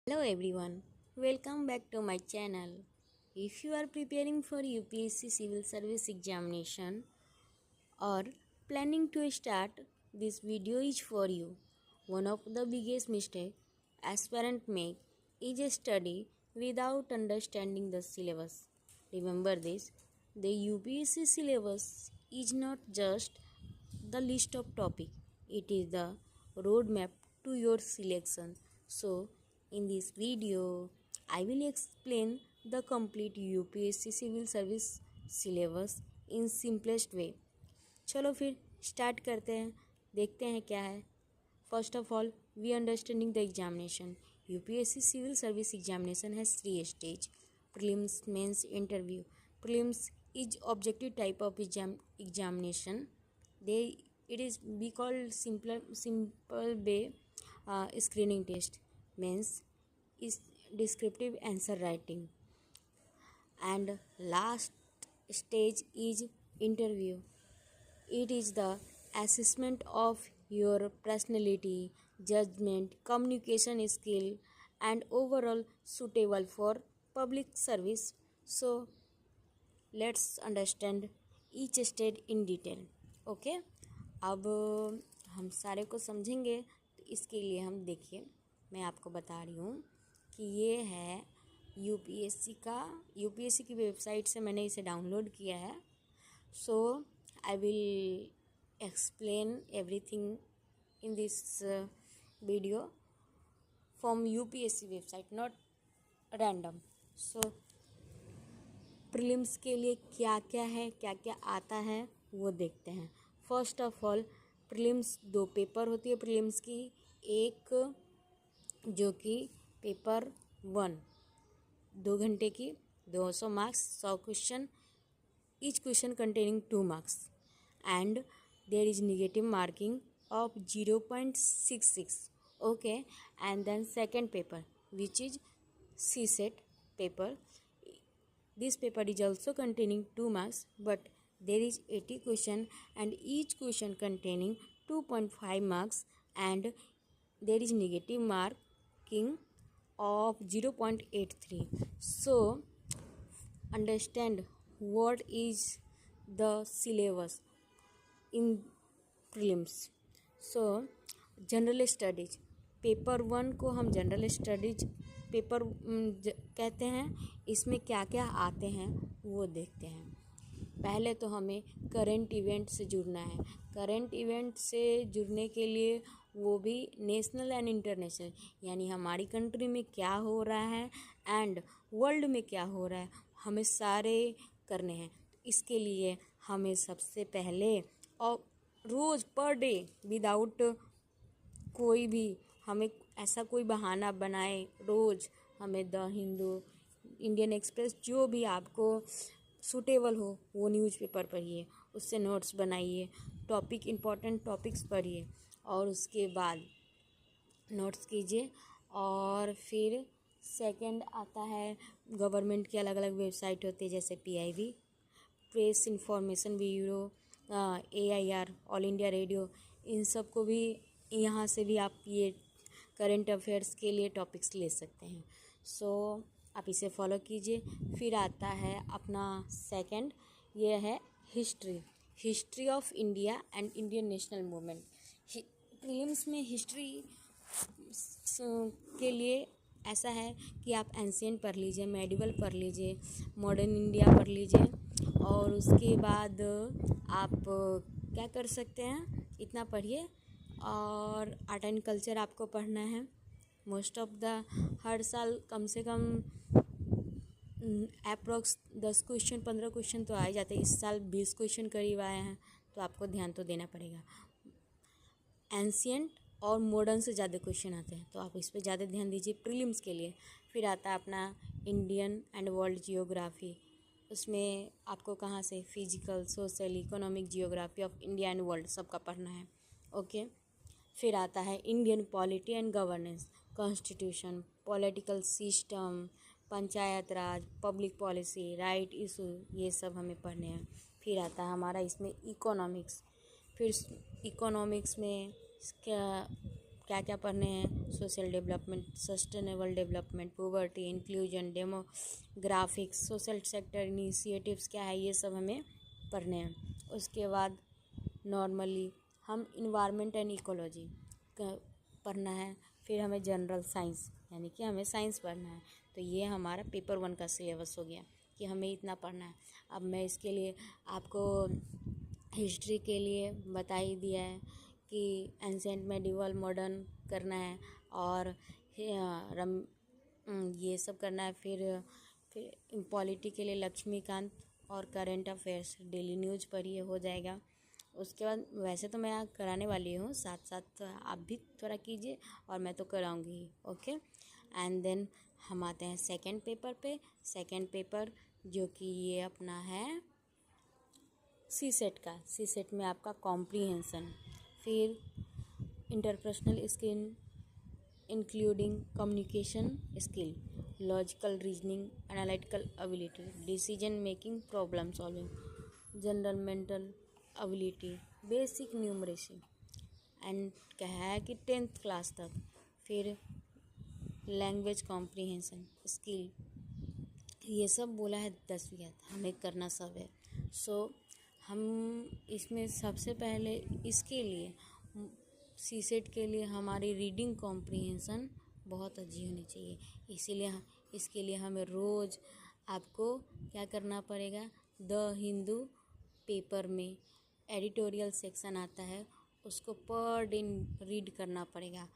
Hello everyone, welcome back to my channel. If you are preparing for UPSC Civil Service examination or planning to start, this video is for you. One of the biggest mistakes aspirants make is a study without understanding the syllabus. Remember this, the UPSC syllabus is not just the list of topics, it is the roadmap to your selection. So, in this video, I will explain the complete UPSC Civil Service syllabus in simplest way. चलो फिर start करते हैं, देखते हैं क्या है. First of all, we understanding the examination. UPSC Civil Service examination has three stages: prelims, mains, interview. Prelims is objective type of examination. They it is be called simple way screening test. Mains is descriptive answer writing, and last stage is interview. It is the assessment of your personality, judgment, communication skill, and overall suitable for public service. So let's understand each stage in detail. Okay, अब हम सारे को समझेंगे, तो इसके लिए हम देखिए, मैं आपको बता रही हूँ कि ये है यूपीएससी की वेबसाइट से मैंने इसे डाउनलोड किया है. So I will explain everything in this video from UPSC website, not random. So prelims के लिए क्या क्या है, क्या क्या आता है, वो देखते हैं. फर्स्ट ऑफ ऑल, प्रीलिम्स दो पेपर होती है प्रीलिम्स की. एक जो कि पेपर 1 2 घंटे की, 200 marks, 100 question, each question containing 2 marks, and there is negative marking of 0.66. Okay, and then second paper which is CSET paper. This paper is also containing 2 marks, but there is 80 question and each question containing 2.5 marks, and there is negative marking of 0.83. So understand what is the syllabus in prelims. So general studies, paper 1 को हम general studies paper कहते हैं. इसमें क्या क्या आते हैं वो देखते हैं. पहले तो हमें करेंट इवेंट से जुड़ना है. करेंट इवेंट से जुड़ने के लिए वो भी नेशनल एंड इंटरनेशनल, यानी हमारी कंट्री में क्या हो रहा है एंड वर्ल्ड में क्या हो रहा है, हमें सारे करने हैं. इसके लिए हमें सबसे पहले और रोज़ पर डे विदाउट कोई भी हमें ऐसा कोई बहाना बनाए, रोज़ हमें द हिंदू, इंडियन एक्सप्रेस, जो भी आपको सूटेबल हो वो न्यूज़पेपर पढ़िए, उससे नोट्स बनाइए, टॉपिक इम्पोर्टेंट टॉपिक्स पढ़िए और उसके बाद नोट्स कीजिए. और फिर सेकंड आता है, गवर्नमेंट की अलग अलग वेबसाइट होती है, जैसे PIB, Press Information Bureau, AIR, All India Radio. इन सब को भी, यहाँ से भी आप ये करंट अफेयर्स के लिए टॉपिक्स ले सकते हैं. सो आप इसे फॉलो कीजिए. फिर आता है अपना सेकंड, ये है history of India and Indian national movement. Prelims में हिस्ट्री के लिए ऐसा है कि आप एंशिएंट पढ़ लीजिए, मेडिवल पढ़ लीजिए, मॉडर्न इंडिया पढ़ लीजिए, और उसके बाद आप क्या कर सकते हैं, इतना पढ़िए. और आर्ट एंड कल्चर आपको पढ़ना है. मोस्ट ऑफ द हर साल कम से कम अप्रॉक्स 10 क्वेश्चन 15 क्वेश्चन तो आ ही जाते हैं. इस साल 20 क्वेश्चन करीब आए हैं, तो आपको ध्यान तो देना पड़ेगा. एंशिएंट और मॉडर्न से ज़्यादा क्वेश्चन आते हैं, तो आप इस पर ज़्यादा ध्यान दीजिए प्रीलिम्स के लिए. फिर आता है अपना इंडियन एंड वर्ल्ड जियोग्राफी. उसमें आपको कहाँ से physical, social, economic, geography of India and world सबका पढ़ना है. ओके. फिर आता है Indian polity and governance, constitution, political system, panchayat Raj, public policy, right issue, ये सब हमें पढ़ने हैं. फिर आता है हमारा इसमें इकोनॉमिक्स. फिर इकोनॉमिक्स में क्या क्या क्या पढ़ने हैं, social development, sustainable development, poverty, inclusion, demographics, social sector initiatives क्या है, ये सब हमें पढ़ने हैं। उसके बाद नॉर्मली हम इन्वायरमेंट एंड इकोलॉजी का पढ़ना है। फिर हमें जनरल साइंस यानी कि हमें साइंस पढ़ना है। तो ये हमारा पेपर 1 का सिलेबस हो गया कि हमें इतना पढ़ना है। अब मैं इसके लिए आपको हिस्ट्री के लिए बता ही दिया है कि एंशिएंट, मेडिवल, मॉडर्न करना है और ये सब करना है। फिर पॉलिटी के लिए लक्ष्मीकांत और करंट अफेयर्स, डेली न्यूज़ पढ़िए, हो जाएगा। उसके बाद वैसे तो मैं कराने वाली हूँ, साथ साथ आप भी थोड़ा कीजिए और मैं तो कराऊंगी ही। ओके, एंड देन हम आते हैं सेकंड पेपर पे। सेकंड पेपर जो कि ये अपना है सी सेट का। सी सेट में आपका कॉम्प्रीहेंशन, फिर interpersonal skill including communication skill, logical reasoning, analytical ability, decision making, problem solving, general mental ability, basic numeracy and क्या है कि 10th क्लास तक। फिर लैंग्वेज कॉम्प्रीहेंशन स्किल, ये सब बोला है 10वीं तक हमें करना सब है। सो हम इसमें सबसे पहले इसके लिए सी सेट के लिए हमारी रीडिंग कॉम्प्रीहेंशन बहुत अच्छी होनी चाहिए। इसीलिए इसके लिए हमें रोज़ आपको क्या करना पड़ेगा, द हिंदू पेपर में एडिटोरियल सेक्शन आता है, उसको पर दिन रीड करना पड़ेगा।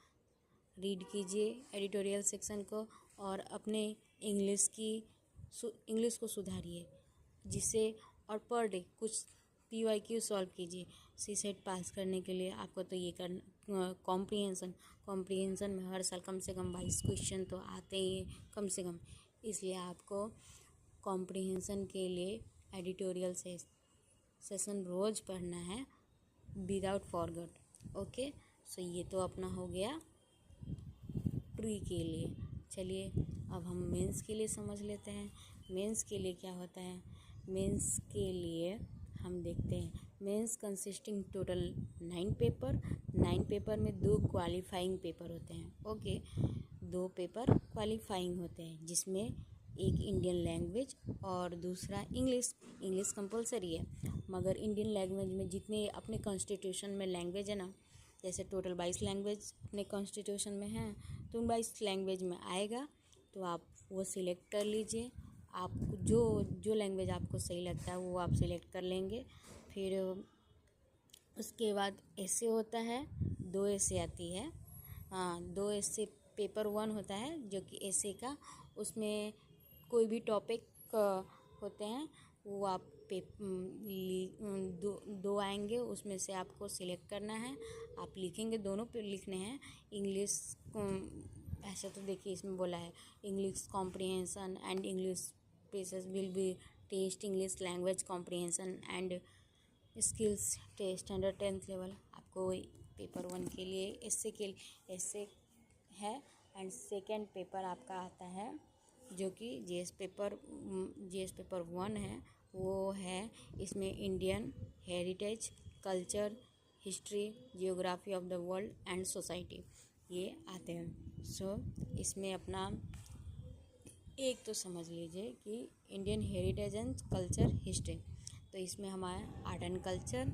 रीड कीजिए एडिटोरियल सेक्शन को और अपने इंग्लिश को सुधारिए जिससे, और पर डे कुछ PYQ सॉल्व कीजिए। सी सेट पास करने के लिए आपको तो ये करना, कॉम्प्रीहेंशन में हर साल कम से कम 22 क्वेश्चन तो आते ही हैं कम से कम। इसलिए आपको कॉम्प्रीहेंशन के लिए एडिटोरियल सेशन रोज़ पढ़ना है विदाउट फॉरगेट। ओके, सो ये तो अपना हो गया प्री के लिए। चलिए अब हम मेंस के लिए समझ लेते हैं। मेंस के लिए क्या होता है। मेंस के लिए हम देखते हैं, मेंस कंसिस्टिंग टोटल 9 पेपर में 2 क्वालिफाइंग पेपर होते हैं। ओके, 2 पेपर क्वालिफाइंग होते हैं जिसमें एक इंडियन लैंग्वेज और दूसरा इंग्लिश कंपलसरी है। मगर इंडियन लैंग्वेज में जितने अपने कॉन्स्टिट्यूशन में लैंग्वेज है ना, जैसे टोटल 22 लैंग्वेज अपने कॉन्स्टिट्यूशन में हैं, तो उन 22 लैंग्वेज में आएगा तो आप वो सिलेक्ट कर लीजिए। आप जो लैंग्वेज आपको सही लगता है वो आप सिलेक्ट कर लेंगे। फिर उसके बाद ऐसे होता है, 2 ऐसे आती है। हाँ, 2 ऐसे पेपर 1 होता है जो कि ऐसे का, उसमें कोई भी टॉपिक होते हैं वो आप दो आएंगे, उसमें से आपको सिलेक्ट करना है। आप लिखेंगे, दोनों पे लिखने हैं। इंग्लिश ऐसा तो देखिए इसमें बोला है English comprehension and English precis will be test, English language comprehension and skills test under 10th level. आपको पेपर 1 के लिए ऐसे है। एंड सेकेंड पेपर आपका आता है जो कि जीएस पेपर 1 है, वो है इसमें Indian heritage, culture, history, geography of the world and society, ये आते हैं। सो इसमें अपना एक तो समझ लीजिए कि Indian heritage and culture history, तो इसमें हमारा art and culture,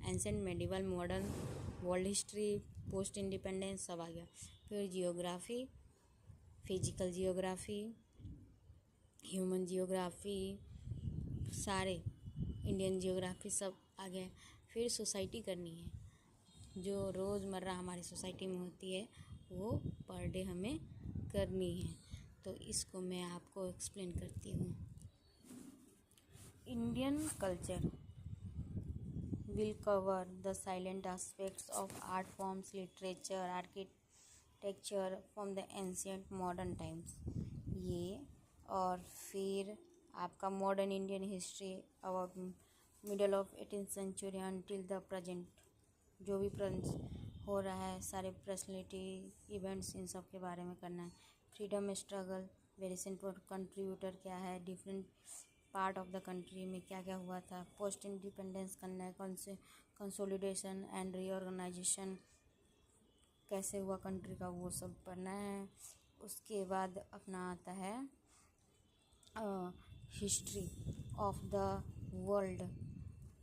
ancient, medieval, modern, world history, post independence सब आ गया। फिर geography, physical geography, human geography, सारे इंडियन जियोग्राफी सब आ गए। फिर सोसाइटी करनी है, जो रोज़मर्रा हमारी सोसाइटी में होती है वो पर डे हमें करनी है। तो इसको मैं आपको एक्सप्लेन करती हूँ। Indian culture will cover the silent aspects of art forms, literature, architecture from the ancient modern times, ये। और फिर आपका modern Indian history about middle of 18th century until the present, जो भी हो रहा है सारे पर्सनैलिटी इवेंट्स इन सब के बारे में करना है। Freedom struggle, very important, contributor क्या है, different part of the country में क्या क्या हुआ था। पोस्ट इंडिपेंडेंस करना है, कंसोलिडेशन एंड रीऑर्गेनाइजेशन कैसे हुआ कंट्री का, वो सब पढ़ना है। उसके बाद अपना आता है history of the world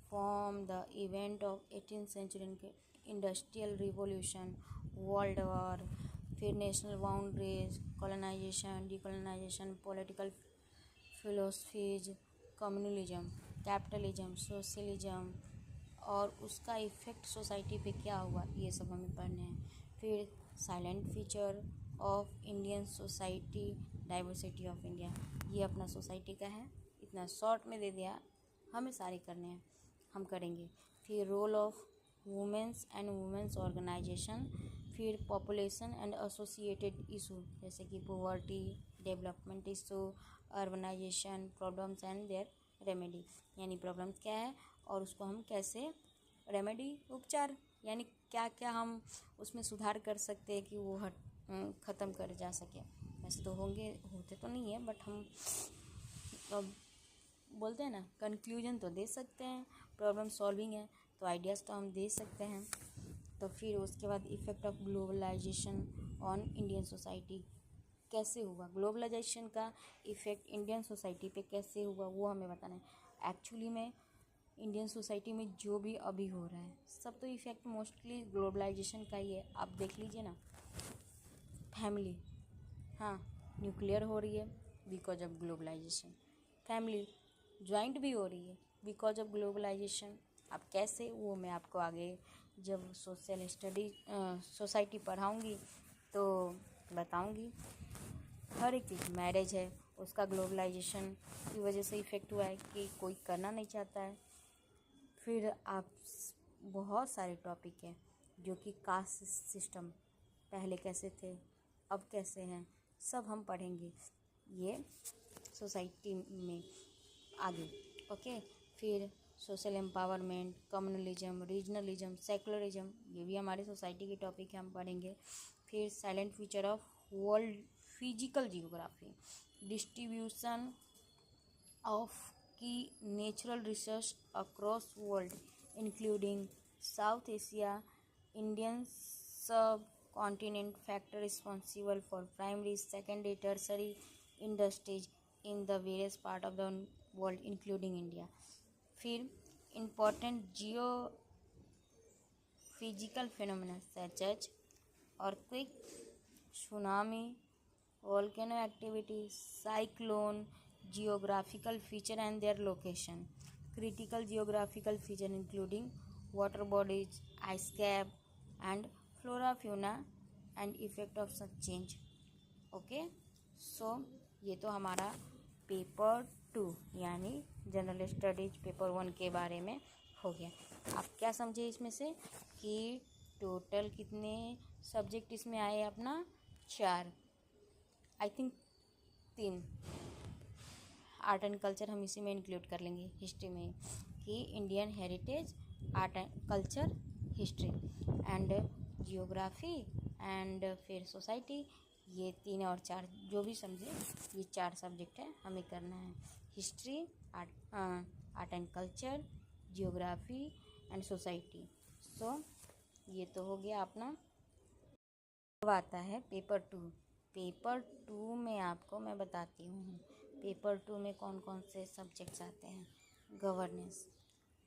from the event of 18th century, industrial revolution, world war, फिर national boundaries, colonisation, decolonisation, political philosophies, communalism, capitalism, socialism और उसका इफ़ेक्ट सोसाइटी पे क्या हुआ, ये सब हमें पढ़ने हैं। फिर salient feature of Indian society, diversity of India, ये अपना सोसाइटी का है। इतना शॉर्ट में दे दिया, हमें सारे करने हैं, हम करेंगे। फिर role of womens and womens organisation, फिर पॉपुलेशन एंड एसोसिएटेड इशू जैसे कि poverty, development issue, urbanisation, problems and their remedy, यानी प्रॉब्लम्स क्या है और उसको हम कैसे, रेमेडी उपचार, यानी क्या क्या हम उसमें सुधार कर सकते हैं कि वो ख़त्म कर जा सके। वैसे तो होते तो नहीं है, बट हम अब बोलते हैं ना, कंक्लूजन तो दे सकते हैं, प्रॉब्लम सॉल्विंग है तो आइडियाज़ तो हम दे सकते हैं। तो फिर उसके बाद effect of globalisation on Indian society, कैसे हुआ ग्लोबलाइजेशन का इफ़ेक्ट इंडियन सोसाइटी पे कैसे हुआ, वो हमें बताना है। एक्चुअली में इंडियन सोसाइटी में जो भी अभी हो रहा है सब तो इफ़ेक्ट मोस्टली ग्लोबलाइजेशन का ही है। आप देख लीजिए ना, फैमिली, हाँ, न्यूक्लियर हो रही है because of globalisation, family joint भी हो रही है बिकॉज ऑफ ग्लोबलाइजेशन। अब कैसे, वो मैं आपको आगे जब सोशल स्टडी सोसाइटी पढ़ाऊँगी तो बताऊँगी। हर एक चीज़, मैरिज है उसका ग्लोबलाइजेशन की वजह से इफ़ेक्ट हुआ है कि कोई करना नहीं चाहता है। फिर आप बहुत सारे टॉपिक हैं जो कि कास्ट सिस्टम पहले कैसे थे, अब कैसे हैं, सब हम पढ़ेंगे ये सोसाइटी में आगे। ओके, फिर social empowerment, communalism, regionalism, secularism, ये भी हमारे सोसाइटी के टॉपिक है, हम पढ़ेंगे। फिर salient feature of world physical geography, distribution of की natural resource across world including South Asia, Indian subcontinent, factor responsible for primary, secondary, tertiary industries in the various part of the world including India. फिर important geophysical phenomena such as earthquake, tsunami, volcano activity, cyclone, geographical feature and their location, critical geographical feature including water bodies, ice cap and flora fauna and effect of such change. Okay, so ये तो हमारा paper 2 यानी general studies paper 1 के बारे में हो गया। आप क्या समझे इसमें से कि टोटल कितने सब्जेक्ट इसमें आए अपना, 4, I think 3। Art and culture हम इसी में इंक्लूड कर लेंगे, हिस्ट्री में, कि Indian heritage, art and culture, history and geography and फिर सोसाइटी, ये 3 और 4 जो भी समझे, ये 4 सब्जेक्ट है हमें करना है। History, art and culture, geography and society. So ये तो हो गया अपना। अब आता है पेपर 2। पेपर 2 में आपको मैं बताती हूँ पेपर 2 में कौन कौन से सब्जेक्ट्स आते हैं। Governance,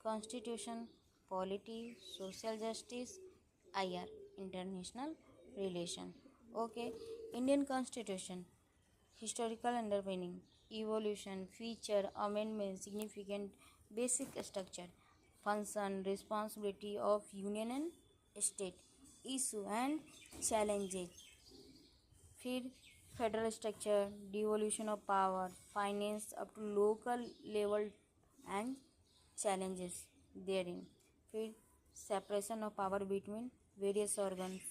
constitution, polity, social justice, IR international relation. Okay, Indian constitution, historical underpinning, evolution, feature, amendment, significant, basic structure, function, responsibility of union and state, issue and challenges. फिर federal structure, devolution of power, finance up to local level and challenges therein. फिर separation of power between various organs.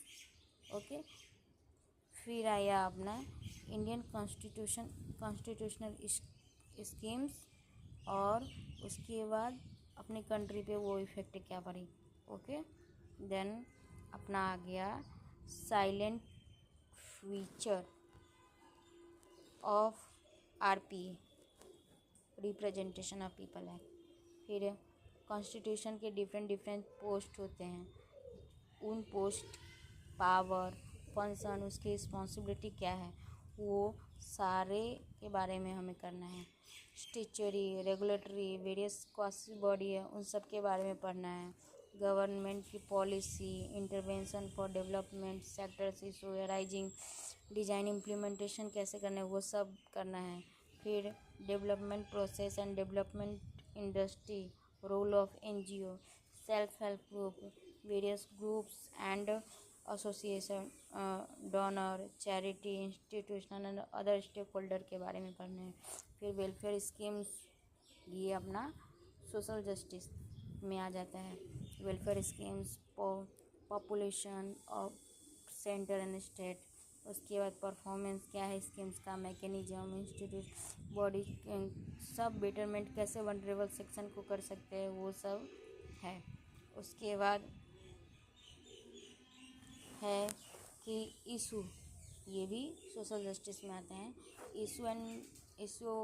Okay, फिर आया अपना Indian constitutional schemes और उसके बाद अपने country पे वो इफ़ेक्ट क्या पड़ी। ओके, देन अपना आ गया silent feature of RPA, representation of people act. फिर कॉन्स्टिट्यूशन के डिफरेंट पोस्ट होते हैं, उन पोस्ट पावर, फंक्शन, उसकी रिस्पॉन्सिबिलिटी क्या है, वो सारे के बारे में हमें करना है। Statutory, regulatory, various quasi body है, उन सब के बारे में पढ़ना है। गवर्नमेंट की policy, intervention for development sectors issue rising, design implementation कैसे करना है, वो सब करना है। फिर development process and development industry, role of NGO, self help group, various groups and association, donor, charity, institutional and other stakeholder के बारे में पढ़ना है। फिर वेलफेयर स्कीम्स, ये अपना सोशल जस्टिस में आ जाता है। Welfare schemes, population of centre and state. उसके बाद परफॉर्मेंस क्या है स्कीम्स का, मैकेनिज्म, इंस्टीट्यूट, बॉडी, सब बेटरमेंट कैसे वनरेबल सेक्शन को कर सकते हैं, वो सब है। उसके बाद है कि इशू, ये भी सोशल जस्टिस में आते हैं। Issue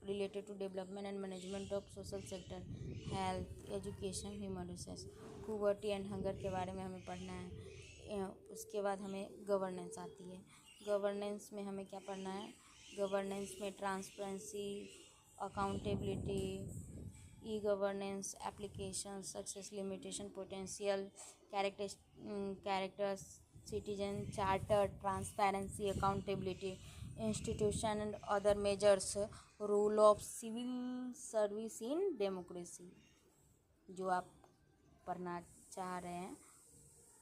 related to development and management of social sector, health, education, human resource, poverty and hunger के बारे में हमें पढ़ना है। उसके बाद हमें गवर्नेंस आती है। गवर्नेंस में हमें क्या पढ़ना है, गवर्नेंस में transparency, accountability, e governance, application, success, limitation, potential, characters, citizen charter, transparency, accountability, institution and other measures, role of civil service in democracy, जो आप पढ़ना चाह रहे हैं,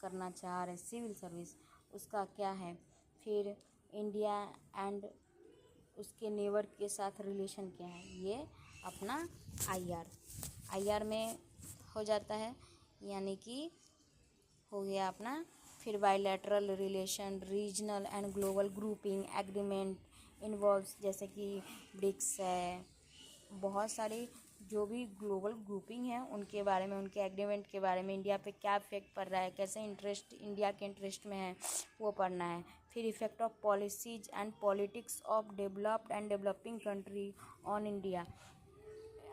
करना चाह रहे हैं सिविल सर्विस, उसका क्या है। फिर इंडिया एंड उसके नेबर के साथ रिलेशन क्या है, ये अपना आईआर में हो जाता है, यानी कि हो गया अपना। फिर bilateral relation, regional and global grouping agreement involves, जैसे कि ब्रिक्स है, बहुत सारी जो भी ग्लोबल ग्रुपिंग है उनके बारे में, उनके एग्रीमेंट के बारे में, इंडिया पे क्या इफेक्ट पड़ रहा है, कैसे इंटरेस्ट इंडिया के इंटरेस्ट में है, वो पढ़ना है। फिर effect of policies and politics of developed and developing country on India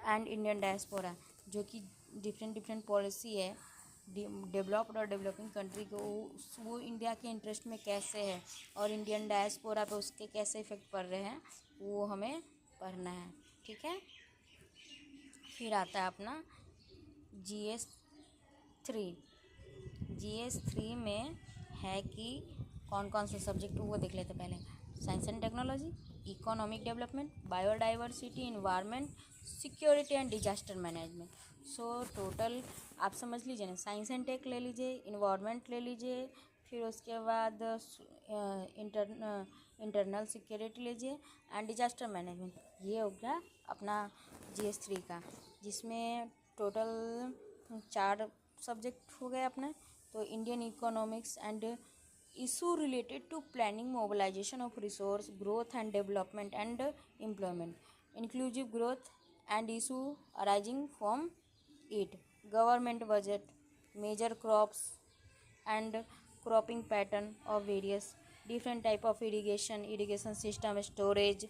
and Indian diaspora, जो कि डिफरेंट पॉलिसी है डेवलप्ड और डेवलपिंग कंट्री को, वो इंडिया के इंटरेस्ट में कैसे है और इंडियन डायस्पोरा पे उसके कैसे इफेक्ट पड़ रहे हैं, वो हमें पढ़ना है। ठीक है। फिर आता है अपना GS3 में है कि कौन कौन से सब्जेक्ट, वो देख लेते पहले। Science and technology, economic development, biodiversity, environment, security and disaster management. So total आप समझ लीजिए ना, साइंस एंड टेक ले लीजिए, इन्वायरमेंट ले लीजिए, फिर उसके बाद इंटरनल सिक्योरिटी लीजिए एंड डिजास्टर मैनेजमेंट। ये हो गया अपना GS3 का, जिसमें टोटल 4 सब्जेक्ट हो गए अपने। तो Indian economics and issue related to planning, mobilisation of resource, growth and development and employment, inclusive growth and issue arising from it, government budget, major crops and cropping pattern of various different type of irrigation system, storage,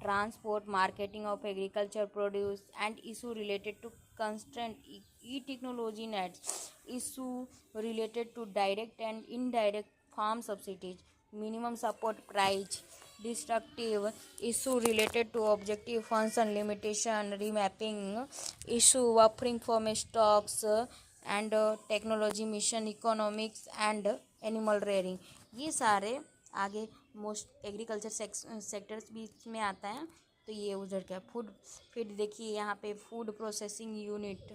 transport, marketing of agriculture produce and issue related to constraint, e-technology nets, issue related to direct and indirect farm subsidies, minimum support price, destructive issue related to objective function limitation, remapping issue, buffering from stocks and technology, mission, economics and animal rearing, ये सारे आगे most agriculture sectors बीच में आता है, तो ये उधर का फूड। फिर देखिए यहाँ पे food processing unit,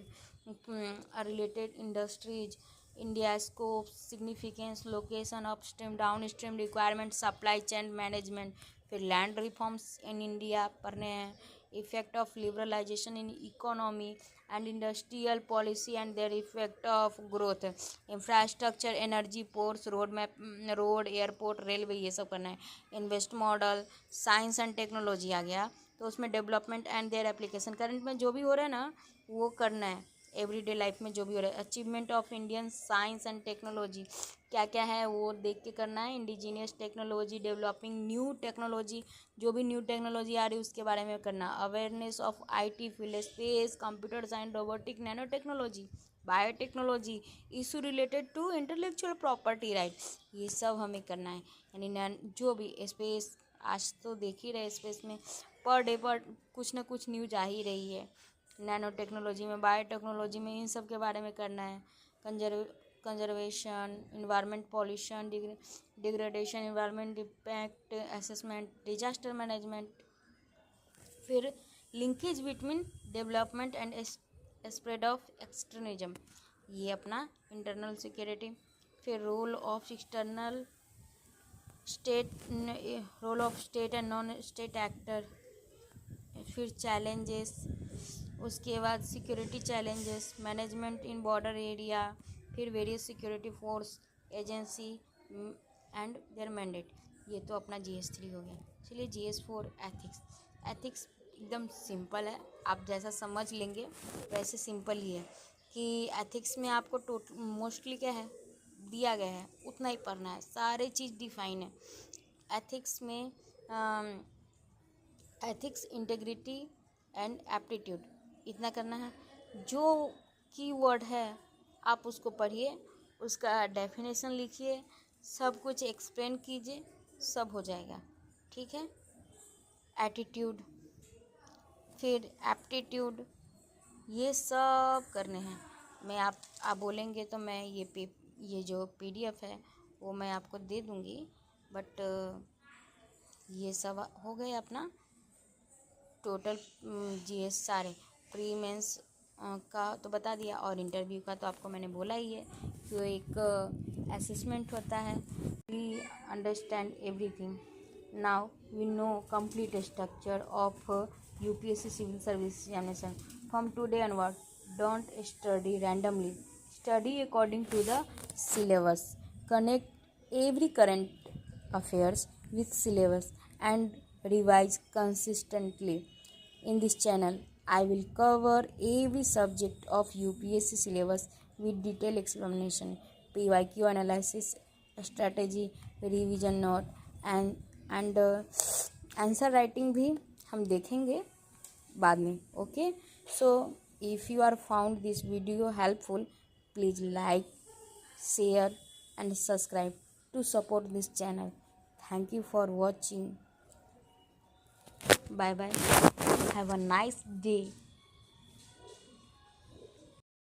related industries, India scope, significance, location, upstream, downstream requirement, supply chain management. फिर लैंड रिफॉर्म्स इन इंडिया पढ़ने हैं, effect of liberalisation in economy and industrial policy and their effect of growth, infrastructure, energy, ports, road map, road, airport, railway, ये सब करना है। Invest model, science and technology आ गया, तो उसमें development and their application, current में जो भी हो रहा है ना वो करना है, एवरीडे लाइफ में जो भी हो रहा है। Achievement of Indian science and technology, क्या क्या है वो देख के करना है। Indigenous technology, developing new technology, जो भी न्यू टेक्नोलॉजी आ रही है उसके बारे में करना। Awareness of IT field, space, computer science, robotic, nano technology, biotechnology, issue related to intellectual property rights, ये सब हमें करना है। यानी जो भी स्पेस, आज तो देख ही रहे स्पेस में पर डे पर कुछ ना कुछ न्यूज आ ही रही है। नैनो टेक्नोलॉजी में, बायोटेक्नोलॉजी में, इन सब के बारे में करना है। Conservation, environment pollution, degradation, environment impact assessment, disaster management, फिर linkage between development and spread of extremism, ये अपना इंटरनल सिक्योरिटी। फिर role of external state, role of state and non state actor. फिर चैलेंजेस, उसके बाद security challenges, management in border area, फिर various security force agency and their mandate. ये तो अपना GS3 हो गया। चलिए GS4 एथिक्स। एथिक्स एकदम सिंपल है, आप जैसा समझ लेंगे वैसे सिंपल ही है कि एथिक्स में आपको मोस्टली क्या है दिया गया है उतना ही पढ़ना है, सारे चीज़ डिफाइन है एथिक्स में। एथिक्स, इंटेग्रिटी एंड एप्टीट्यूड, इतना करना है। जो कीवर्ड है आप उसको पढ़िए, उसका डेफिनेशन लिखिए, सब कुछ एक्सप्लेन कीजिए, सब हो जाएगा। ठीक है। एटीट्यूड, फिर एप्टीट्यूड, ये सब करने हैं। मैं आप बोलेंगे तो मैं ये जो PDF है वो मैं आपको दे दूँगी, बट ये सब हो गए अपना टोटल GS सारे। प्री मेंस का तो बता दिया, और इंटरव्यू का तो आपको मैंने बोला ही है कि वो एक असेसमेंट होता है। We understand everything, now we know complete structure of UPSC civil service examination. From today onward, don't study randomly, study according to the syllabus, connect every current affairs with syllabus and revise consistently. In this channel, I will cover every subject of UPSC syllabus with detailed explanation, PYQ analysis, strategy, revision note and answer writing भी हम देखेंगे बाद में। Okay, so if you are found this video helpful, please like, share and subscribe to support this channel. Thank you for watching. Bye bye. Have a nice day.